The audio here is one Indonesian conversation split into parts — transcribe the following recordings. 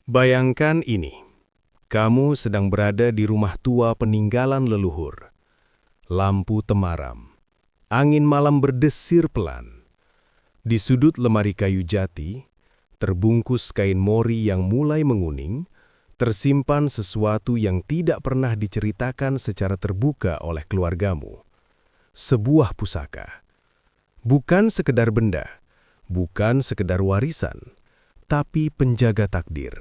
Bayangkan ini, kamu sedang berada di rumah tua peninggalan leluhur. Lampu temaram, angin malam berdesir pelan. Di sudut lemari kayu jati, terbungkus kain mori yang mulai menguning, tersimpan sesuatu yang tidak pernah diceritakan secara terbuka oleh keluargamu. Sebuah pusaka. Bukan sekedar benda, bukan sekedar warisan, tapi penjaga takdir.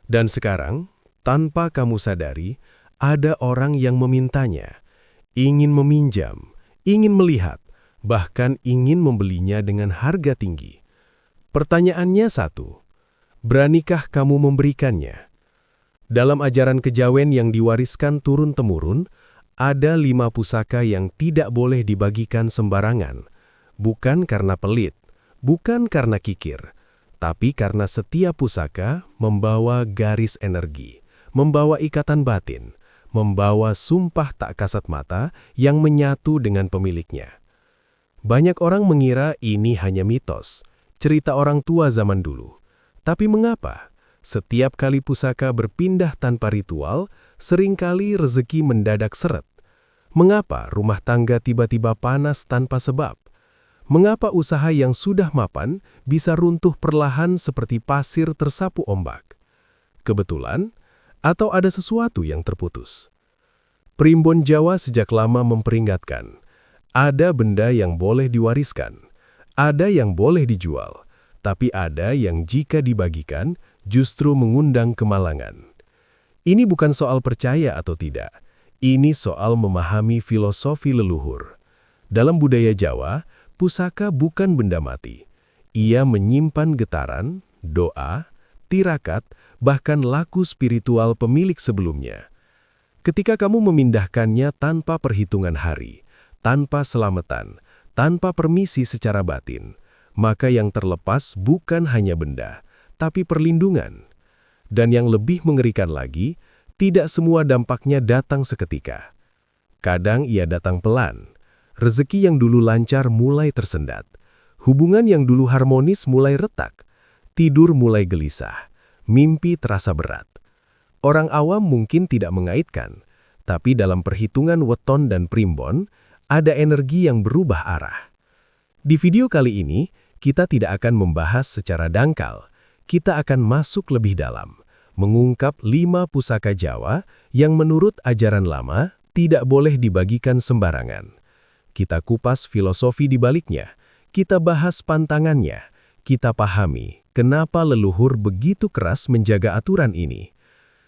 Dan sekarang, tanpa kamu sadari, ada orang yang memintanya, ingin meminjam, ingin melihat, bahkan ingin membelinya dengan harga tinggi. Pertanyaannya satu, beranikah kamu memberikannya? Dalam ajaran kejawen yang diwariskan turun-temurun, ada 5 pusaka yang tidak boleh dibagikan sembarangan, bukan karena pelit, bukan karena kikir, tapi karena setiap pusaka membawa garis energi, membawa ikatan batin, membawa sumpah tak kasat mata yang menyatu dengan pemiliknya. Banyak orang mengira ini hanya mitos, cerita orang tua zaman dulu. Tapi mengapa? Setiap kali pusaka berpindah tanpa ritual, seringkali rezeki mendadak seret. Mengapa rumah tangga tiba-tiba panas tanpa sebab? Mengapa usaha yang sudah mapan bisa runtuh perlahan seperti pasir tersapu ombak? Kebetulan, atau ada sesuatu yang terputus? Primbon Jawa sejak lama memperingatkan, ada benda yang boleh diwariskan, ada yang boleh dijual, tapi ada yang jika dibagikan justru mengundang kemalangan. Ini bukan soal percaya atau tidak, ini soal memahami filosofi leluhur. Dalam budaya Jawa, pusaka bukan benda mati. Ia menyimpan getaran, doa, tirakat, bahkan laku spiritual pemilik sebelumnya. Ketika kamu memindahkannya tanpa perhitungan hari, tanpa selamatan, tanpa permisi secara batin, maka yang terlepas bukan hanya benda, tapi perlindungan. Dan yang lebih mengerikan lagi, tidak semua dampaknya datang seketika. Kadang ia datang pelan. Rezeki yang dulu lancar mulai tersendat. Hubungan yang dulu harmonis mulai retak. Tidur mulai gelisah. Mimpi terasa berat. Orang awam mungkin tidak mengaitkan, tapi dalam perhitungan weton dan primbon, ada energi yang berubah arah. Di video kali ini, kita tidak akan membahas secara dangkal. Kita akan masuk lebih dalam, mengungkap 5 pusaka Jawa yang menurut ajaran lama tidak boleh dibagikan sembarangan. Kita kupas filosofi di baliknya, kita bahas pantangannya, kita pahami kenapa leluhur begitu keras menjaga aturan ini.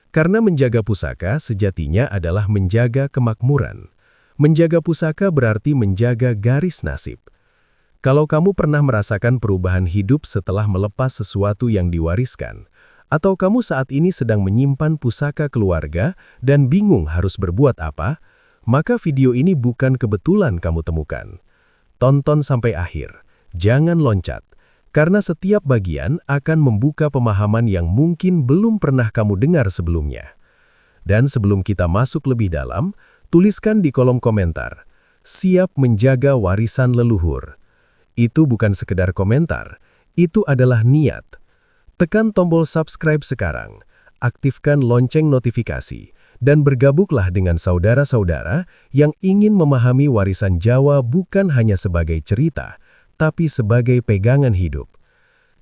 Karena menjaga pusaka sejatinya adalah menjaga kemakmuran. Menjaga pusaka berarti menjaga garis nasib. Kalau kamu pernah merasakan perubahan hidup setelah melepas sesuatu yang diwariskan, atau kamu saat ini sedang menyimpan pusaka keluarga dan bingung harus berbuat apa, maka video ini bukan kebetulan kamu temukan. Tonton sampai akhir, jangan loncat, karena setiap bagian akan membuka pemahaman yang mungkin belum pernah kamu dengar sebelumnya. Dan sebelum kita masuk lebih dalam, tuliskan di kolom komentar, siap menjaga warisan leluhur. Itu bukan sekedar komentar, itu adalah niat. Tekan tombol subscribe sekarang, aktifkan lonceng notifikasi, dan bergabunglah dengan saudara-saudara yang ingin memahami warisan Jawa bukan hanya sebagai cerita, tapi sebagai pegangan hidup.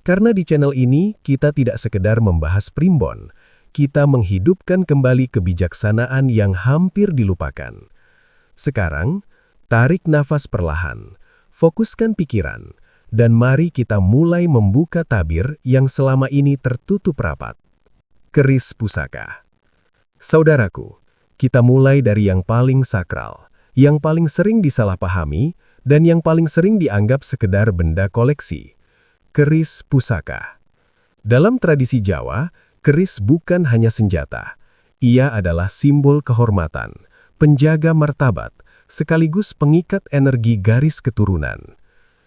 Karena di channel ini, kita tidak sekedar membahas primbon, kita menghidupkan kembali kebijaksanaan yang hampir dilupakan. Sekarang, tarik nafas perlahan, fokuskan pikiran, dan mari kita mulai membuka tabir yang selama ini tertutup rapat. Keris pusaka. Saudaraku, kita mulai dari yang paling sakral, yang paling sering disalahpahami, dan yang paling sering dianggap sekedar benda koleksi. Keris pusaka. Dalam tradisi Jawa, keris bukan hanya senjata. Ia adalah simbol kehormatan, penjaga martabat, sekaligus pengikat energi garis keturunan.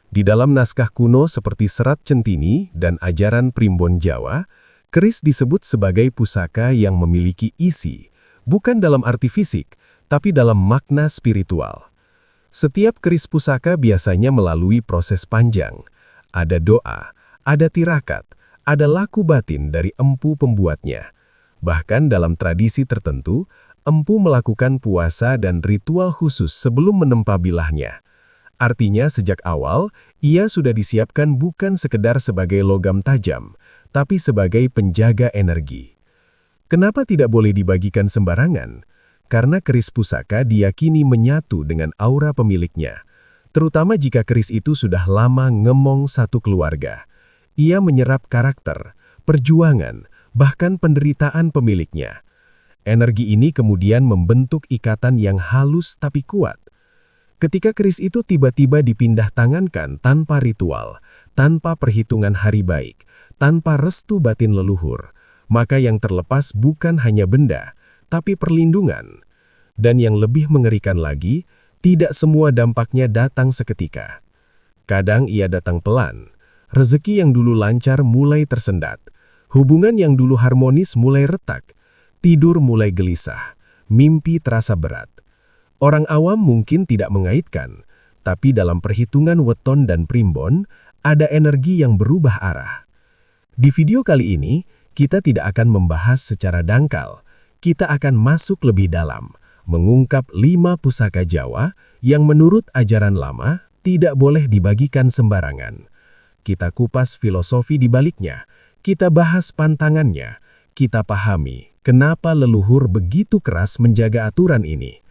Di dalam naskah kuno seperti Serat Centini dan ajaran primbon Jawa, keris disebut sebagai pusaka yang memiliki isi, bukan dalam arti fisik, tapi dalam makna spiritual. Setiap keris pusaka biasanya melalui proses panjang. Ada doa, ada tirakat, ada laku batin dari empu pembuatnya. Bahkan dalam tradisi tertentu, empu melakukan puasa dan ritual khusus sebelum menempa bilahnya. Artinya sejak awal, ia sudah disiapkan bukan sekedar sebagai logam tajam, tapi sebagai penjaga energi. Kenapa tidak boleh dibagikan sembarangan? Karena keris pusaka diyakini menyatu dengan aura pemiliknya, terutama jika keris itu sudah lama ngemong satu keluarga. Ia menyerap karakter, perjuangan, bahkan penderitaan pemiliknya. Energi ini kemudian membentuk ikatan yang halus tapi kuat. Ketika keris itu tiba-tiba dipindah tangankan tanpa ritual, tanpa perhitungan hari baik, tanpa restu batin leluhur, maka yang terlepas bukan hanya benda, tapi perlindungan. Dan yang lebih mengerikan lagi, tidak semua dampaknya datang seketika. Kadang ia datang pelan. Rezeki yang dulu lancar mulai tersendat. Hubungan yang dulu harmonis mulai retak. Tidur mulai gelisah. Mimpi terasa berat. Orang awam mungkin tidak mengaitkan, tapi dalam perhitungan weton dan primbon, ada energi yang berubah arah. Di video kali ini, kita tidak akan membahas secara dangkal. Kita akan masuk lebih dalam, mengungkap 5 pusaka Jawa yang menurut ajaran lama tidak boleh dibagikan sembarangan. Kita kupas filosofi di baliknya, kita bahas pantangannya, kita pahami kenapa leluhur begitu keras menjaga aturan ini.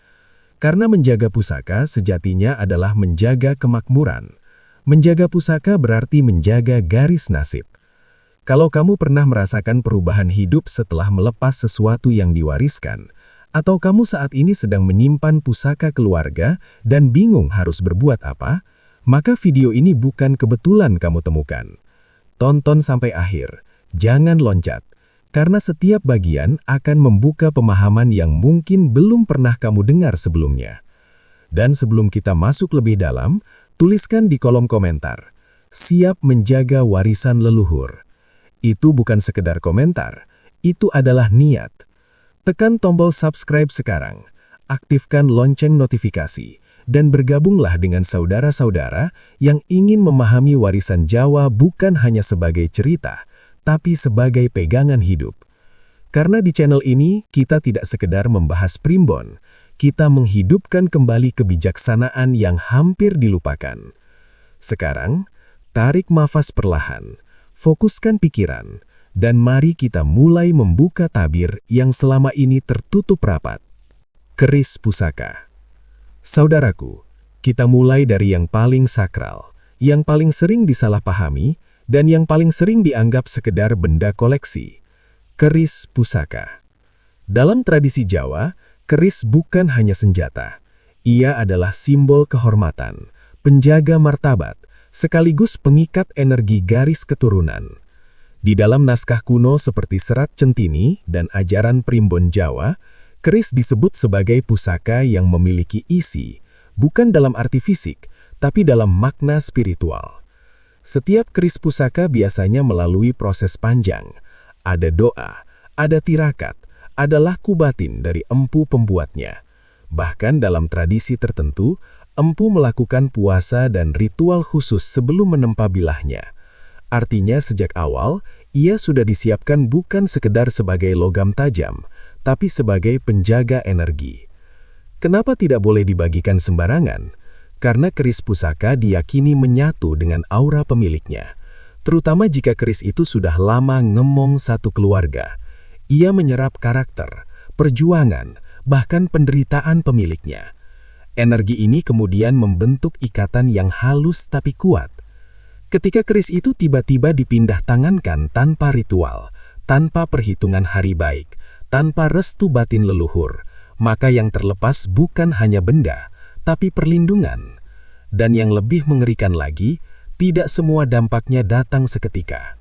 Karena menjaga pusaka sejatinya adalah menjaga kemakmuran. Menjaga pusaka berarti menjaga garis nasib. Kalau kamu pernah merasakan perubahan hidup setelah melepas sesuatu yang diwariskan, atau kamu saat ini sedang menyimpan pusaka keluarga dan bingung harus berbuat apa, maka video ini bukan kebetulan kamu temukan. Tonton sampai akhir, jangan loncat, karena setiap bagian akan membuka pemahaman yang mungkin belum pernah kamu dengar sebelumnya. Dan sebelum kita masuk lebih dalam, tuliskan di kolom komentar, siap menjaga warisan leluhur. Itu bukan sekedar komentar, itu adalah niat. Tekan tombol subscribe sekarang, aktifkan lonceng notifikasi, dan bergabunglah dengan saudara-saudara yang ingin memahami warisan Jawa bukan hanya sebagai cerita, tapi sebagai pegangan hidup. Karena di channel ini, kita tidak sekedar membahas primbon, kita menghidupkan kembali kebijaksanaan yang hampir dilupakan. Sekarang, tarik nafas perlahan, fokuskan pikiran, dan mari kita mulai membuka tabir yang selama ini tertutup rapat. Keris pusaka. Saudaraku, kita mulai dari yang paling sakral, yang paling sering disalahpahami, dan yang paling sering dianggap sekedar benda koleksi. Keris pusaka. Dalam tradisi Jawa, keris bukan hanya senjata. Ia adalah simbol kehormatan, penjaga martabat, sekaligus pengikat energi garis keturunan. Di dalam naskah kuno seperti Serat Centini dan ajaran primbon Jawa, keris disebut sebagai pusaka yang memiliki isi, bukan dalam arti fisik, tapi dalam makna spiritual. Setiap keris pusaka biasanya melalui proses panjang. Ada doa, ada tirakat, ada laku batin dari empu pembuatnya. Bahkan dalam tradisi tertentu, empu melakukan puasa dan ritual khusus sebelum menempa bilahnya. Artinya sejak awal, ia sudah disiapkan bukan sekedar sebagai logam tajam, tapi sebagai penjaga energi. Kenapa tidak boleh dibagikan sembarangan? Karena keris pusaka diyakini menyatu dengan aura pemiliknya. Terutama jika keris itu sudah lama ngemong satu keluarga. Ia menyerap karakter, perjuangan, bahkan penderitaan pemiliknya. Energi ini kemudian membentuk ikatan yang halus tapi kuat. Ketika keris itu tiba-tiba dipindah tangankan tanpa ritual, tanpa perhitungan hari baik, tanpa restu batin leluhur, maka yang terlepas bukan hanya benda, tapi perlindungan. Dan yang lebih mengerikan lagi, tidak semua dampaknya datang seketika.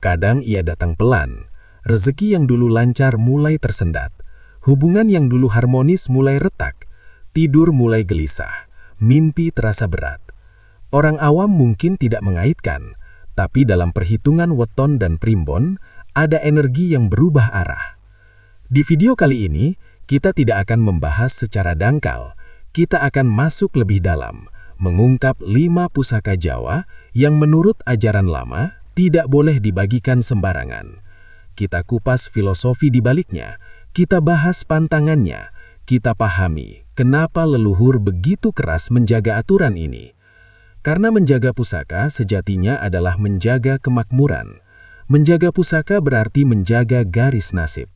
Kadang ia datang pelan, rezeki yang dulu lancar mulai tersendat, hubungan yang dulu harmonis mulai retak, tidur mulai gelisah, mimpi terasa berat. Orang awam mungkin tidak mengaitkan, tapi dalam perhitungan weton dan primbon, ada energi yang berubah arah. Di video kali ini, kita tidak akan membahas secara dangkal, kita akan masuk lebih dalam, mengungkap 5 pusaka Jawa yang menurut ajaran lama tidak boleh dibagikan sembarangan. Kita kupas filosofi di baliknya, kita bahas pantangannya, kita pahami kenapa leluhur begitu keras menjaga aturan ini. Karena menjaga pusaka sejatinya adalah menjaga kemakmuran. Menjaga pusaka berarti menjaga garis nasib.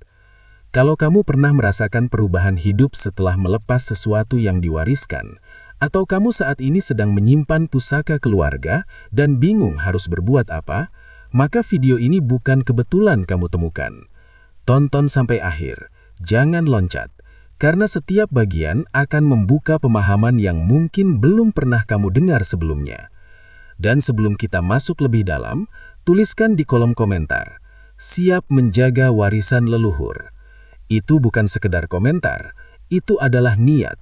Kalau kamu pernah merasakan perubahan hidup setelah melepas sesuatu yang diwariskan, atau kamu saat ini sedang menyimpan pusaka keluarga dan bingung harus berbuat apa, maka video ini bukan kebetulan kamu temukan. Tonton sampai akhir, jangan loncat, karena setiap bagian akan membuka pemahaman yang mungkin belum pernah kamu dengar sebelumnya. Dan sebelum kita masuk lebih dalam, tuliskan di kolom komentar, "Siap menjaga warisan leluhur." Itu bukan sekedar komentar, itu adalah niat.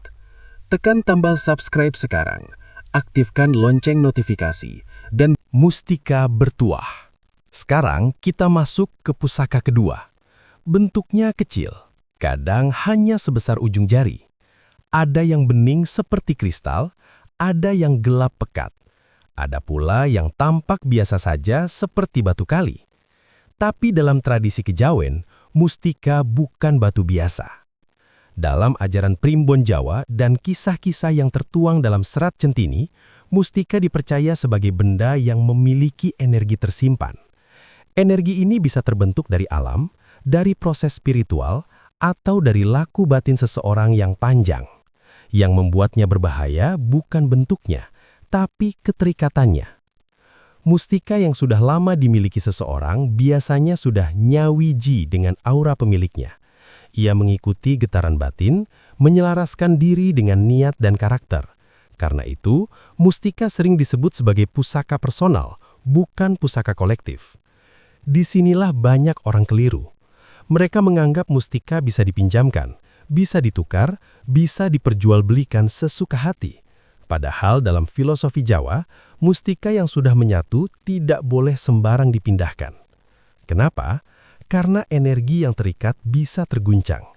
Tekan tombol subscribe sekarang, aktifkan lonceng notifikasi, dan Mustika bertuah. Sekarang kita masuk ke pusaka kedua. Bentuknya kecil, kadang hanya sebesar ujung jari. Ada yang bening seperti kristal, ada yang gelap pekat. Ada pula yang tampak biasa saja seperti batu kali. Tapi dalam tradisi kejawen, mustika bukan batu biasa. Dalam ajaran primbon Jawa dan kisah-kisah yang tertuang dalam Serat Centini, mustika dipercaya sebagai benda yang memiliki energi tersimpan. Energi ini bisa terbentuk dari alam, dari proses spiritual, atau dari laku batin seseorang yang panjang. Yang membuatnya berbahaya bukan bentuknya, tapi keterikatannya. Mustika yang sudah lama dimiliki seseorang biasanya sudah nyawiji dengan aura pemiliknya. Ia mengikuti getaran batin, menyelaraskan diri dengan niat dan karakter. Karena itu, mustika sering disebut sebagai pusaka personal, bukan pusaka kolektif. Disinilah banyak orang keliru. Mereka menganggap mustika bisa dipinjamkan, bisa ditukar, bisa diperjualbelikan sesuka hati. Padahal dalam filosofi Jawa, mustika yang sudah menyatu tidak boleh sembarang dipindahkan. Kenapa? Karena energi yang terikat bisa terguncang.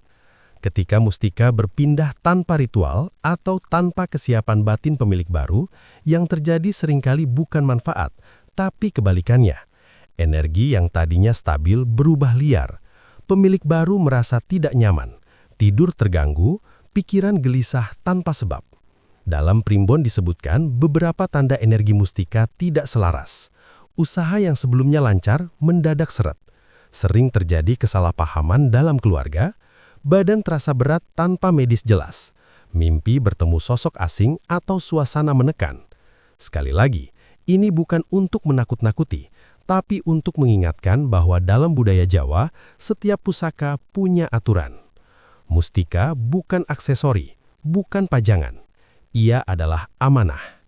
Ketika mustika berpindah tanpa ritual atau tanpa kesiapan batin pemilik baru, yang terjadi seringkali bukan manfaat, tapi kebalikannya. Energi yang tadinya stabil berubah liar. Pemilik baru merasa tidak nyaman, tidur terganggu, pikiran gelisah tanpa sebab. Dalam primbon disebutkan beberapa tanda energi mustika tidak selaras. Usaha yang sebelumnya lancar mendadak seret. Sering terjadi kesalahpahaman dalam keluarga, badan terasa berat tanpa medis jelas, mimpi bertemu sosok asing atau suasana menekan. Sekali lagi, ini bukan untuk menakut-nakuti, tapi untuk mengingatkan bahwa dalam budaya Jawa, setiap pusaka punya aturan. Mustika bukan aksesori, bukan pajangan. Ia adalah amanah.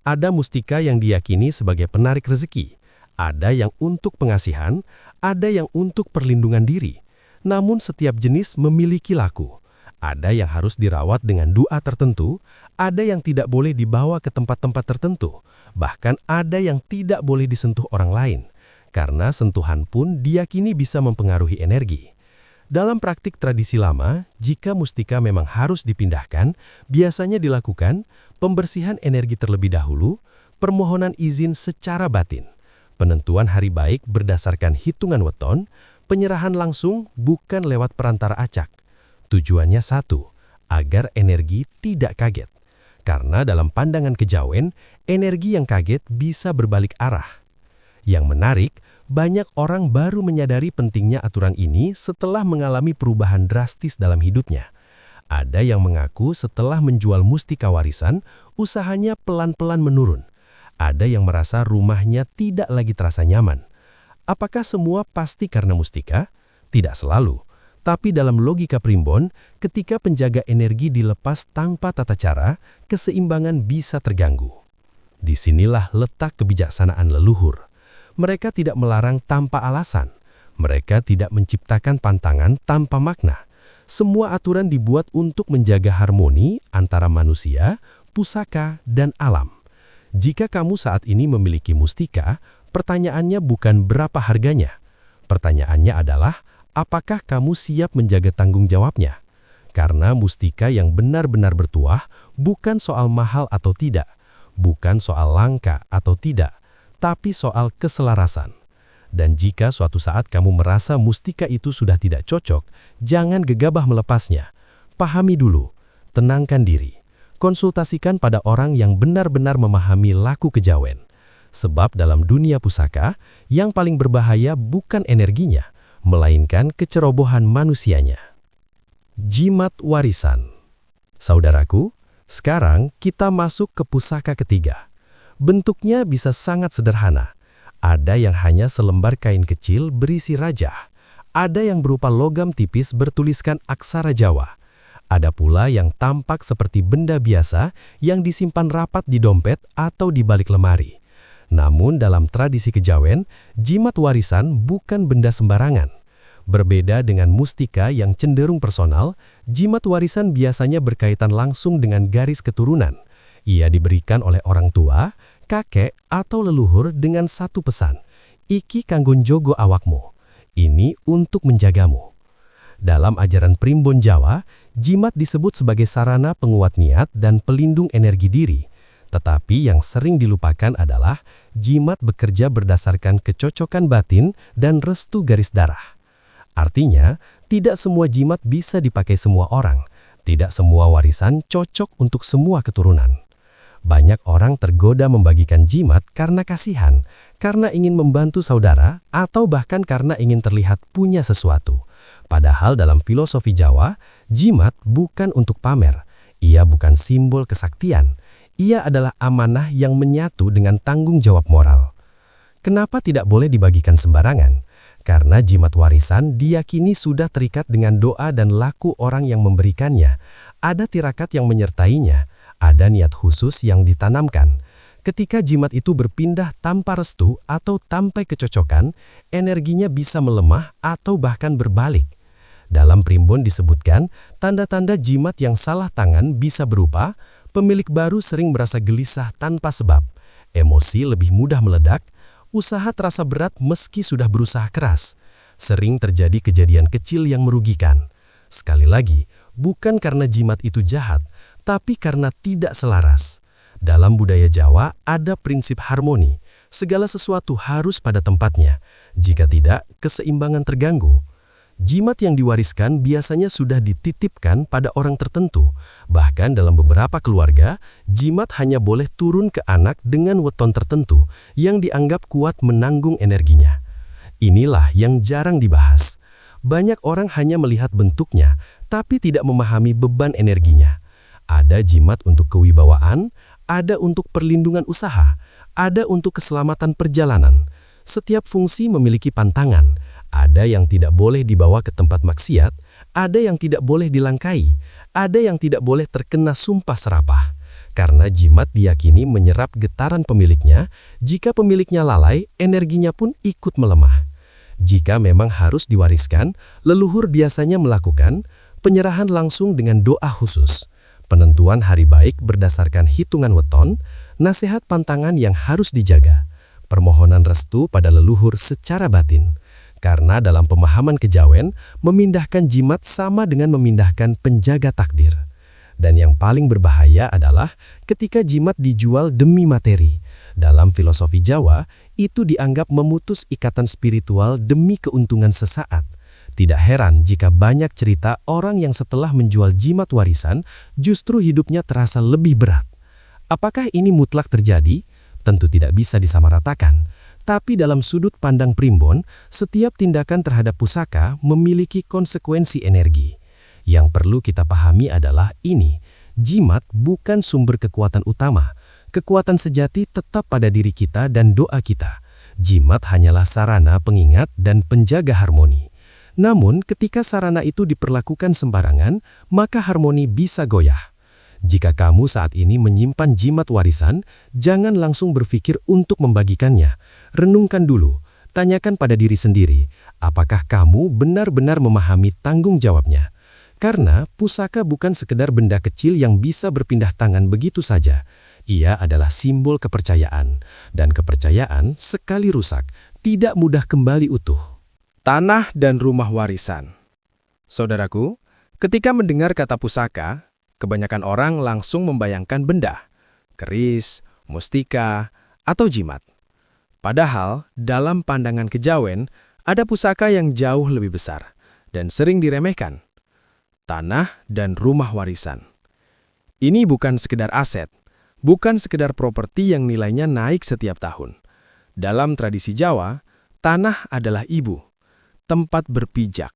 Ada mustika yang diyakini sebagai penarik rezeki, ada yang untuk pengasihan, ada yang untuk perlindungan diri. Namun setiap jenis memiliki laku. Ada yang harus dirawat dengan doa tertentu, ada yang tidak boleh dibawa ke tempat-tempat tertentu, bahkan ada yang tidak boleh disentuh orang lain, karena sentuhan pun diyakini bisa mempengaruhi energi. Dalam praktik tradisi lama, jika mustika memang harus dipindahkan, biasanya dilakukan pembersihan energi terlebih dahulu, permohonan izin secara batin, penentuan hari baik berdasarkan hitungan weton, penyerahan langsung bukan lewat perantara acak. Tujuannya satu, agar energi tidak kaget. Karena dalam pandangan kejawen, energi yang kaget bisa berbalik arah. Yang menarik, banyak orang baru menyadari pentingnya aturan ini setelah mengalami perubahan drastis dalam hidupnya. Ada yang mengaku setelah menjual mustika warisan, usahanya pelan-pelan menurun. Ada yang merasa rumahnya tidak lagi terasa nyaman. Apakah semua pasti karena mustika? Tidak selalu. Tapi dalam logika primbon, ketika penjaga energi dilepas tanpa tata cara, keseimbangan bisa terganggu. Disinilah letak kebijaksanaan leluhur. Mereka tidak melarang tanpa alasan. Mereka tidak menciptakan pantangan tanpa makna. Semua aturan dibuat untuk menjaga harmoni antara manusia, pusaka, dan alam. Jika kamu saat ini memiliki mustika, pertanyaannya bukan berapa harganya. Pertanyaannya adalah, apakah kamu siap menjaga tanggung jawabnya? Karena mustika yang benar-benar bertuah bukan soal mahal atau tidak, bukan soal langka atau tidak, tapi soal keselarasan. Dan jika suatu saat kamu merasa mustika itu sudah tidak cocok, jangan gegabah melepasnya. Pahami dulu, tenangkan diri. Konsultasikan pada orang yang benar-benar memahami laku kejawen. Sebab dalam dunia pusaka, yang paling berbahaya bukan energinya, melainkan kecerobohan manusianya. Jimat warisan. Saudaraku, sekarang kita masuk ke pusaka ketiga. Bentuknya bisa sangat sederhana. Ada yang hanya selembar kain kecil berisi rajah. Ada yang berupa logam tipis bertuliskan aksara Jawa. Ada pula yang tampak seperti benda biasa yang disimpan rapat di dompet atau di balik lemari. Namun dalam tradisi kejawen, jimat warisan bukan benda sembarangan. Berbeda dengan mustika yang cenderung personal, jimat warisan biasanya berkaitan langsung dengan garis keturunan. Ia diberikan oleh orang tua, kakek, atau leluhur dengan satu pesan, "Iki kanggo njogo awakmu." Ini untuk menjagamu. Dalam ajaran primbon Jawa, jimat disebut sebagai sarana penguat niat dan pelindung energi diri. Tetapi yang sering dilupakan adalah jimat bekerja berdasarkan kecocokan batin dan restu garis darah. Artinya, tidak semua jimat bisa dipakai semua orang. Tidak semua warisan cocok untuk semua keturunan. Banyak orang tergoda membagikan jimat karena kasihan, karena ingin membantu saudara, atau bahkan karena ingin terlihat punya sesuatu. Padahal dalam filosofi Jawa, jimat bukan untuk pamer. Ia bukan simbol kesaktian. Ia adalah amanah yang menyatu dengan tanggung jawab moral. Kenapa tidak boleh dibagikan sembarangan? Karena jimat warisan diyakini sudah terikat dengan doa dan laku orang yang memberikannya. Ada tirakat yang menyertainya. Ada niat khusus yang ditanamkan. Ketika jimat itu berpindah tanpa restu atau tanpa kecocokan, energinya bisa melemah atau bahkan berbalik. Dalam primbon disebutkan, tanda-tanda jimat yang salah tangan bisa berupa, pemilik baru sering merasa gelisah tanpa sebab, emosi lebih mudah meledak, usaha terasa berat meski sudah berusaha keras, sering terjadi kejadian kecil yang merugikan. Sekali lagi, bukan karena jimat itu jahat, tapi karena tidak selaras. Dalam budaya Jawa ada prinsip harmoni. Segala sesuatu harus pada tempatnya. Jika tidak, keseimbangan terganggu. Jimat yang diwariskan biasanya sudah dititipkan pada orang tertentu. Bahkan dalam beberapa keluarga, jimat hanya boleh turun ke anak dengan weton tertentu yang dianggap kuat menanggung energinya. Inilah yang jarang dibahas. Banyak orang hanya melihat bentuknya, tapi tidak memahami beban energinya. Ada jimat untuk kewibawaan, ada untuk perlindungan usaha, ada untuk keselamatan perjalanan. Setiap fungsi memiliki pantangan. Ada yang tidak boleh dibawa ke tempat maksiat, ada yang tidak boleh dilangkai, ada yang tidak boleh terkena sumpah serapah. Karena jimat diyakini menyerap getaran pemiliknya, jika pemiliknya lalai, energinya pun ikut melemah. Jika memang harus diwariskan, leluhur biasanya melakukan penyerahan langsung dengan doa khusus. Penentuan hari baik berdasarkan hitungan weton, nasihat pantangan yang harus dijaga, permohonan restu pada leluhur secara batin. Karena dalam pemahaman kejawen, memindahkan jimat sama dengan memindahkan penjaga takdir. Dan yang paling berbahaya adalah ketika jimat dijual demi materi. Dalam filosofi Jawa, itu dianggap memutus ikatan spiritual demi keuntungan sesaat. Tidak heran jika banyak cerita orang yang setelah menjual jimat warisan justru hidupnya terasa lebih berat. Apakah ini mutlak terjadi? Tentu tidak bisa disamaratakan. Tapi dalam sudut pandang primbon, setiap tindakan terhadap pusaka memiliki konsekuensi energi. Yang perlu kita pahami adalah ini, jimat bukan sumber kekuatan utama. Kekuatan sejati tetap pada diri kita dan doa kita. Jimat hanyalah sarana pengingat dan penjaga harmoni. Namun, ketika sarana itu diperlakukan sembarangan, maka harmoni bisa goyah. Jika kamu saat ini menyimpan jimat warisan, jangan langsung berpikir untuk membagikannya. Renungkan dulu, tanyakan pada diri sendiri, apakah kamu benar-benar memahami tanggung jawabnya? Karena pusaka bukan sekedar benda kecil yang bisa berpindah tangan begitu saja. Ia adalah simbol kepercayaan, dan kepercayaan sekali rusak, tidak mudah kembali utuh. Tanah dan rumah warisan. Saudaraku, ketika mendengar kata pusaka, kebanyakan orang langsung membayangkan benda, keris, mustika, atau jimat. Padahal, dalam pandangan kejawen, ada pusaka yang jauh lebih besar dan sering diremehkan. Tanah dan rumah warisan. Ini bukan sekedar aset, bukan sekedar properti yang nilainya naik setiap tahun. Dalam tradisi Jawa, tanah adalah ibu, tempat berpijak,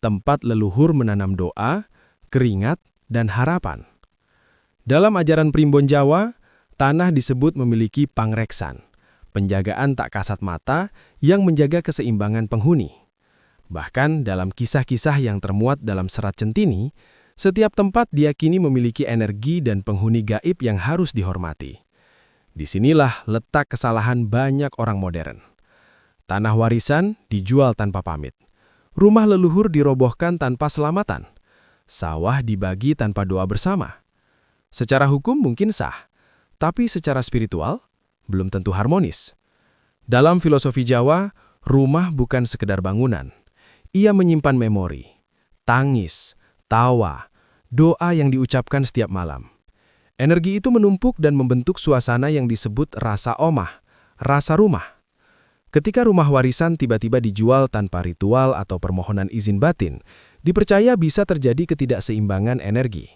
tempat leluhur menanam doa, keringat, dan harapan. Dalam ajaran Primbon Jawa, tanah disebut memiliki pangreksan, penjagaan tak kasat mata yang menjaga keseimbangan penghuni. Bahkan dalam kisah-kisah yang termuat dalam Serat Centini, setiap tempat diyakini memiliki energi dan penghuni gaib yang harus dihormati. Disinilah letak kesalahan banyak orang modern. Tanah warisan dijual tanpa pamit. Rumah leluhur dirobohkan tanpa selamatan. Sawah dibagi tanpa doa bersama. Secara hukum mungkin sah, tapi secara spiritual belum tentu harmonis. Dalam filosofi Jawa, rumah bukan sekedar bangunan. Ia menyimpan memori, tangis, tawa, doa yang diucapkan setiap malam. Energi itu menumpuk dan membentuk suasana yang disebut rasa omah, rasa rumah. Ketika rumah warisan tiba-tiba dijual tanpa ritual atau permohonan izin batin, dipercaya bisa terjadi ketidakseimbangan energi.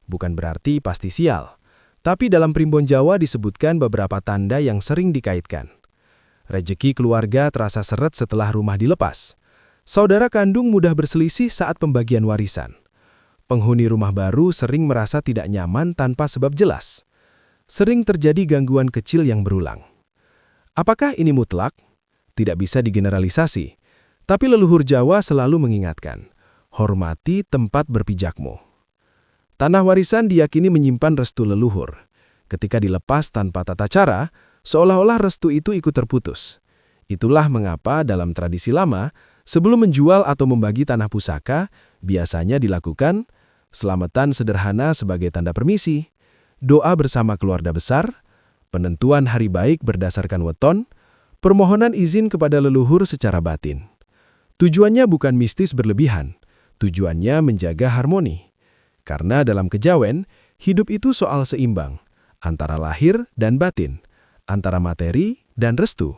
Bukan berarti pasti sial, tapi dalam Primbon Jawa disebutkan beberapa tanda yang sering dikaitkan. Rejeki keluarga terasa seret setelah rumah dilepas. Saudara kandung mudah berselisih saat pembagian warisan. Penghuni rumah baru sering merasa tidak nyaman tanpa sebab jelas. Sering terjadi gangguan kecil yang berulang. Apakah ini mutlak? Tidak bisa digeneralisasi. Tapi leluhur Jawa selalu mengingatkan, hormati tempat berpijakmu. Tanah warisan diyakini menyimpan restu leluhur. Ketika dilepas tanpa tata cara, seolah-olah restu itu ikut terputus. Itulah mengapa dalam tradisi lama, sebelum menjual atau membagi tanah pusaka, biasanya dilakukan selamatan sederhana sebagai tanda permisi, doa bersama keluarga besar, penentuan hari baik berdasarkan weton, permohonan izin kepada leluhur secara batin. Tujuannya bukan mistis berlebihan, tujuannya menjaga harmoni. Karena dalam kejawen, hidup itu soal seimbang, antara lahir dan batin, antara materi dan restu.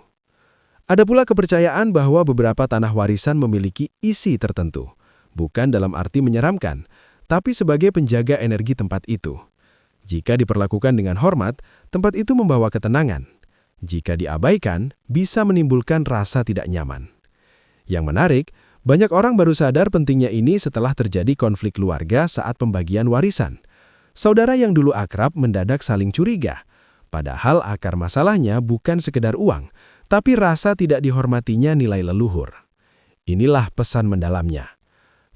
Ada pula kepercayaan bahwa beberapa tanah warisan memiliki isi tertentu, bukan dalam arti menyeramkan, tapi sebagai penjaga energi tempat itu. Jika diperlakukan dengan hormat, tempat itu membawa ketenangan. Jika diabaikan, bisa menimbulkan rasa tidak nyaman. Yang menarik, banyak orang baru sadar pentingnya ini setelah terjadi konflik keluarga saat pembagian warisan. Saudara yang dulu akrab mendadak saling curiga, padahal akar masalahnya bukan sekedar uang, tapi rasa tidak dihormatinya nilai leluhur. Inilah pesan mendalamnya.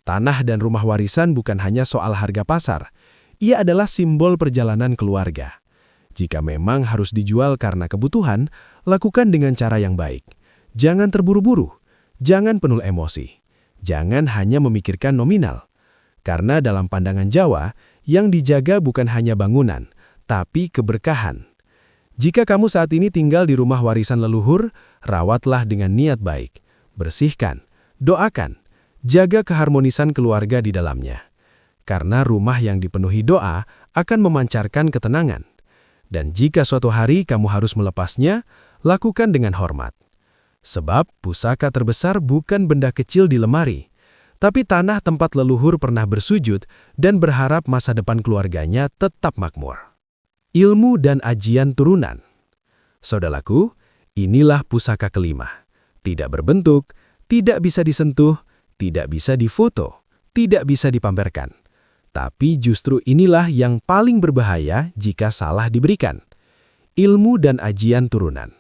Tanah dan rumah warisan bukan hanya soal harga pasar, ia adalah simbol perjalanan keluarga. Jika memang harus dijual karena kebutuhan, lakukan dengan cara yang baik. Jangan terburu-buru, jangan penuh emosi, jangan hanya memikirkan nominal. Karena dalam pandangan Jawa, yang dijaga bukan hanya bangunan, tapi keberkahan. Jika kamu saat ini tinggal di rumah warisan leluhur, rawatlah dengan niat baik. Bersihkan, doakan, jaga keharmonisan keluarga di dalamnya. Karena rumah yang dipenuhi doa akan memancarkan ketenangan. Dan jika suatu hari kamu harus melepasnya, lakukan dengan hormat. Sebab pusaka terbesar bukan benda kecil di lemari, tapi tanah tempat leluhur pernah bersujud dan berharap masa depan keluarganya tetap makmur. Ilmu dan ajian turunan. Saudaraku, inilah pusaka kelima. Tidak berbentuk, tidak bisa disentuh, tidak bisa difoto, tidak bisa dipamerkan. Tapi justru inilah yang paling berbahaya jika salah diberikan. Ilmu dan ajian turunan.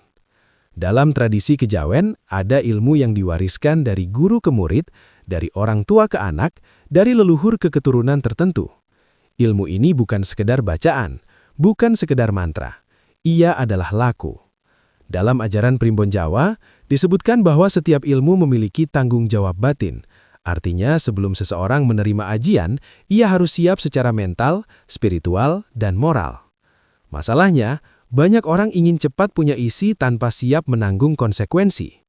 Dalam tradisi kejawen, ada ilmu yang diwariskan dari guru ke murid, dari orang tua ke anak, dari leluhur ke keturunan tertentu. Ilmu ini bukan sekedar bacaan, bukan sekedar mantra. Ia adalah laku. Dalam ajaran Primbon Jawa, disebutkan bahwa setiap ilmu memiliki tanggung jawab batin. Artinya, sebelum seseorang menerima ajian, ia harus siap secara mental, spiritual, dan moral. Masalahnya, banyak orang ingin cepat punya isi tanpa siap menanggung konsekuensi.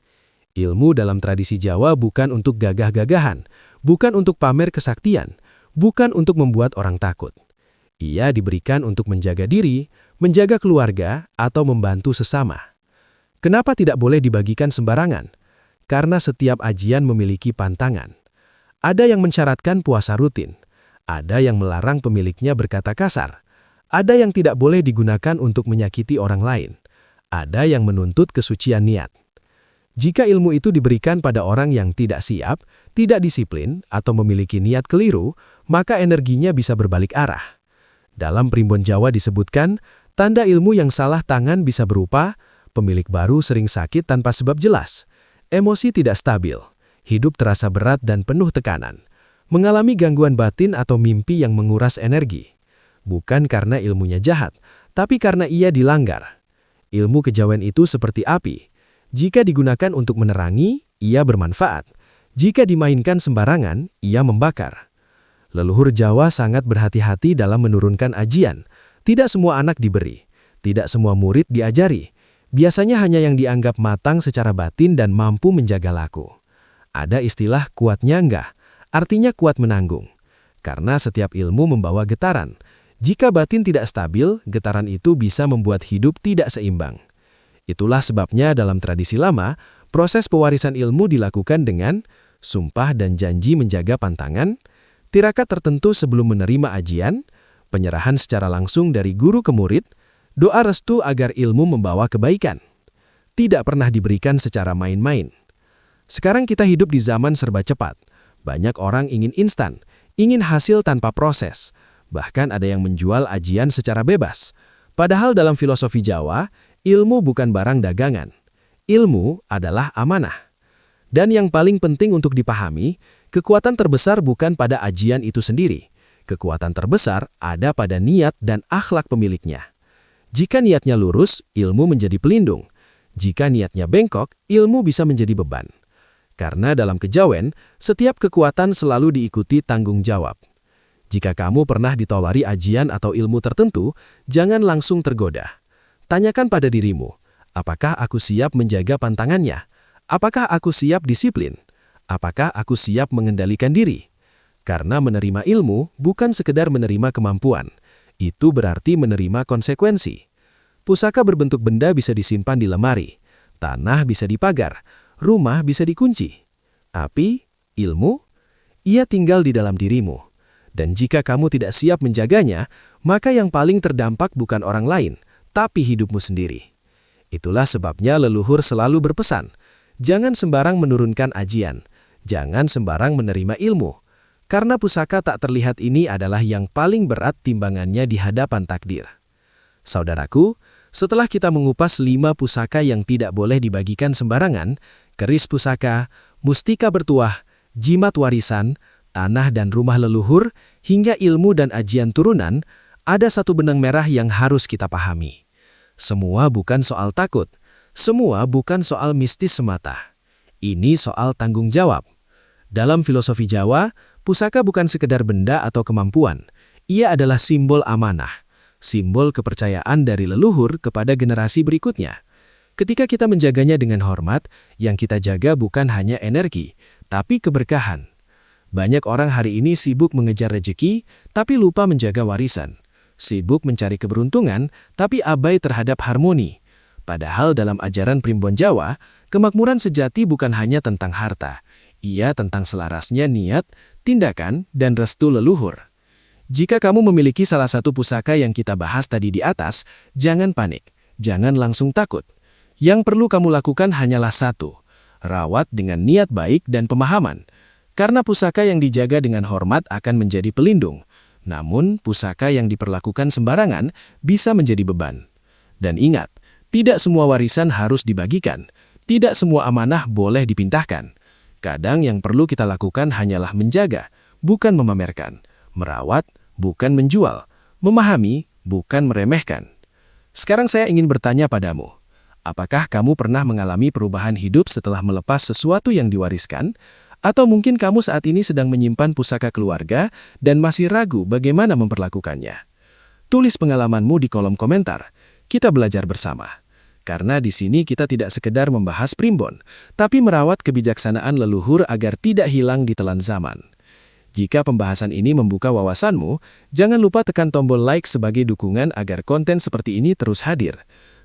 Ilmu dalam tradisi Jawa bukan untuk gagah-gagahan, bukan untuk pamer kesaktian, bukan untuk membuat orang takut. Ia diberikan untuk menjaga diri, menjaga keluarga, atau membantu sesama. Kenapa tidak boleh dibagikan sembarangan? Karena setiap ajian memiliki pantangan. Ada yang mensyaratkan puasa rutin, ada yang melarang pemiliknya berkata kasar, ada yang tidak boleh digunakan untuk menyakiti orang lain, ada yang menuntut kesucian niat. Jika ilmu itu diberikan pada orang yang tidak siap, tidak disiplin, atau memiliki niat keliru, maka energinya bisa berbalik arah. Dalam Primbon Jawa disebutkan, tanda ilmu yang salah tangan bisa berupa pemilik baru sering sakit tanpa sebab jelas, emosi tidak stabil, hidup terasa berat dan penuh tekanan, mengalami gangguan batin atau mimpi yang menguras energi. Bukan karena ilmunya jahat, tapi karena ia dilanggar. Ilmu kejawen itu seperti api. Jika digunakan untuk menerangi, ia bermanfaat. Jika dimainkan sembarangan, ia membakar. Leluhur Jawa sangat berhati-hati dalam menurunkan ajian. Tidak semua anak diberi, tidak semua murid diajari. Biasanya hanya yang dianggap matang secara batin dan mampu menjaga laku. Ada istilah kuatnya enggak, artinya kuat menanggung. Karena setiap ilmu membawa getaran. Jika batin tidak stabil, getaran itu bisa membuat hidup tidak seimbang. Itulah sebabnya dalam tradisi lama, proses pewarisan ilmu dilakukan dengan sumpah dan janji menjaga pantangan, tirakat tertentu sebelum menerima ajian, penyerahan secara langsung dari guru ke murid, doa restu agar ilmu membawa kebaikan. Tidak pernah diberikan secara main-main. Sekarang kita hidup di zaman serba cepat. Banyak orang ingin instan, ingin hasil tanpa proses. Bahkan ada yang menjual ajian secara bebas. Padahal dalam filosofi Jawa, ilmu bukan barang dagangan. Ilmu adalah amanah. Dan yang paling penting untuk dipahami, kekuatan terbesar bukan pada ajian itu sendiri. Kekuatan terbesar ada pada niat dan akhlak pemiliknya. Jika niatnya lurus, ilmu menjadi pelindung. Jika niatnya bengkok, ilmu bisa menjadi beban. Karena dalam kejawen, setiap kekuatan selalu diikuti tanggung jawab. Jika kamu pernah ditawari ajian atau ilmu tertentu, jangan langsung tergoda. Tanyakan pada dirimu, apakah aku siap menjaga pantangannya? Apakah aku siap disiplin? Apakah aku siap mengendalikan diri? Karena menerima ilmu bukan sekedar menerima kemampuan. Itu berarti menerima konsekuensi. Pusaka berbentuk benda bisa disimpan di lemari, tanah bisa dipagar, rumah bisa dikunci. Api, ilmu, ia tinggal di dalam dirimu. Dan jika kamu tidak siap menjaganya, maka yang paling terdampak bukan orang lain, tapi hidupmu sendiri. Itulah sebabnya leluhur selalu berpesan, jangan sembarang menurunkan ajian, jangan sembarang menerima ilmu. Karena pusaka tak terlihat ini adalah yang paling berat timbangannya di hadapan takdir. Saudaraku, setelah kita mengupas 5 pusaka yang tidak boleh dibagikan sembarangan, keris pusaka, mustika bertuah, jimat warisan, tanah dan rumah leluhur, hingga ilmu dan ajian turunan, ada satu benang merah yang harus kita pahami. Semua bukan soal takut, semua bukan soal mistis semata. Ini soal tanggung jawab. Dalam filosofi Jawa, pusaka bukan sekedar benda atau kemampuan. Ia adalah simbol amanah, simbol kepercayaan dari leluhur kepada generasi berikutnya. Ketika kita menjaganya dengan hormat, yang kita jaga bukan hanya energi, tapi keberkahan. Banyak orang hari ini sibuk mengejar rejeki, tapi lupa menjaga warisan. Sibuk mencari keberuntungan, tapi abai terhadap harmoni. Padahal dalam ajaran Primbon Jawa, kemakmuran sejati bukan hanya tentang harta. Ia tentang selarasnya niat, tindakan, dan restu leluhur. Jika kamu memiliki salah satu pusaka yang kita bahas tadi di atas, jangan panik, jangan langsung takut. Yang perlu kamu lakukan hanyalah satu, rawat dengan niat baik dan pemahaman. Karena pusaka yang dijaga dengan hormat akan menjadi pelindung. Namun, pusaka yang diperlakukan sembarangan bisa menjadi beban. Dan ingat, tidak semua warisan harus dibagikan. Tidak semua amanah boleh dipindahkan. Kadang yang perlu kita lakukan hanyalah menjaga, bukan memamerkan. Merawat, bukan menjual. Memahami, bukan meremehkan. Sekarang saya ingin bertanya padamu. Apakah kamu pernah mengalami perubahan hidup setelah melepas sesuatu yang diwariskan? Atau mungkin kamu saat ini sedang menyimpan pusaka keluarga dan masih ragu bagaimana memperlakukannya? Tulis pengalamanmu di kolom komentar. Kita belajar bersama. Karena di sini kita tidak sekedar membahas primbon, tapi merawat kebijaksanaan leluhur agar tidak hilang di telan zaman. Jika pembahasan ini membuka wawasanmu, jangan lupa tekan tombol like sebagai dukungan agar konten seperti ini terus hadir.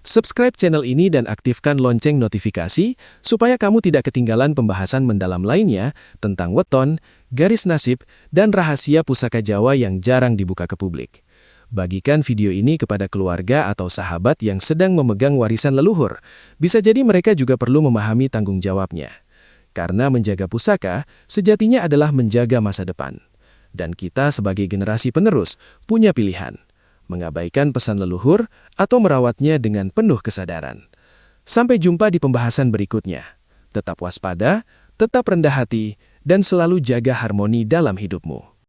Subscribe channel ini dan aktifkan lonceng notifikasi supaya kamu tidak ketinggalan pembahasan mendalam lainnya tentang weton, garis nasib, dan rahasia pusaka Jawa yang jarang dibuka ke publik. Bagikan video ini kepada keluarga atau sahabat yang sedang memegang warisan leluhur. Bisa jadi mereka juga perlu memahami tanggung jawabnya. Karena menjaga pusaka, sejatinya adalah menjaga masa depan. Dan kita sebagai generasi penerus punya pilihan. Mengabaikan pesan leluhur, atau merawatnya dengan penuh kesadaran. Sampai jumpa di pembahasan berikutnya. Tetap waspada, tetap rendah hati, dan selalu jaga harmoni dalam hidupmu.